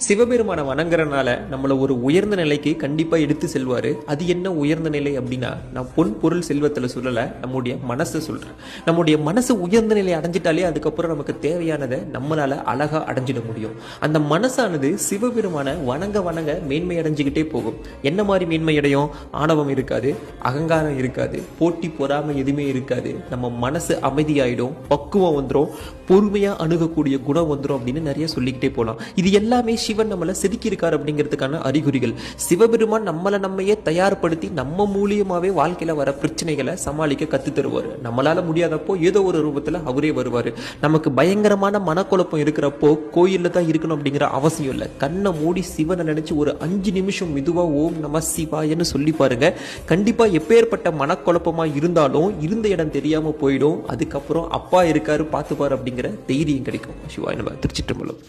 சிவபெருமான வணங்குறனால நம்மளை ஒரு உயர்ந்த நிலைக்கு கண்டிப்பா எடுத்து செல்வாரு. அது என்ன உயர்ந்த நிலை அப்படின்னா, நான் பொன் பொருள் செல்வத்துல சொல்லல, நம்முடைய மனசை சொல்றேன். நம்முடைய மனசு உயர்ந்த நிலை அடைஞ்சிட்டாலே அதுக்கப்புறம் நமக்கு தேவையானதை நம்மளால அழகா அடைஞ்சிட முடியும். அந்த மனசானது சிவபெருமான வணங்க வணங்க மேன்மை அடைஞ்சுக்கிட்டே போகும். என்ன மாதிரி மேன்மை அடையும்? ஆணவம் இருக்காது, அகங்காரம் இருக்காது, போட்டி பொறாமை எதுவுமே இருக்காது. நம்ம மனசு அமைதியாயிடும், பக்குவம் வந்துடும், பொறுமையா அணுகக்கூடிய குணம் வந்துடும் அப்படின்னு நிறைய சொல்லிக்கிட்டே போகலாம். இது எல்லாமே சிவன் நம்மளை செதுக்கி இருக்காரு அப்படிங்கிறதுக்கான அறிகுறிகள். சிவபெருமான் நம்மையே தயார்படுத்தி நம்ம மூலியமாவே வாழ்க்கையில வர பிரச்சனைகளை சமாளிக்க கத்து தருவாரு. நம்மளால முடியாதப்போ ஏதோ ஒரு ரூபத்துல அவரே வருவாரு. நமக்கு பயங்கரமான மனக்குழப்பம் இருக்கிறப்போ கோயில்ல தான் இருக்கணும் அப்படிங்கிற அவசியம் இல்லை. கண்ணை மூடி சிவனை நினைச்சு ஒரு 5 நிமிஷம் மெதுவா ஓம் நம சிவாயன்னு சொல்லி பாருங்க. கண்டிப்பா எப்பேற்பட்ட மனக்குழப்பமா இருந்தாலும் இருந்த இடம் தெரியாம போயிடும். அதுக்கப்புறம் அப்பா இருக்காரு பார்த்துப்பாரு அப்படிங்கிற தைரியம் கிடைக்கும். சிவாய நம. திருச்சிற்றம்பலம்.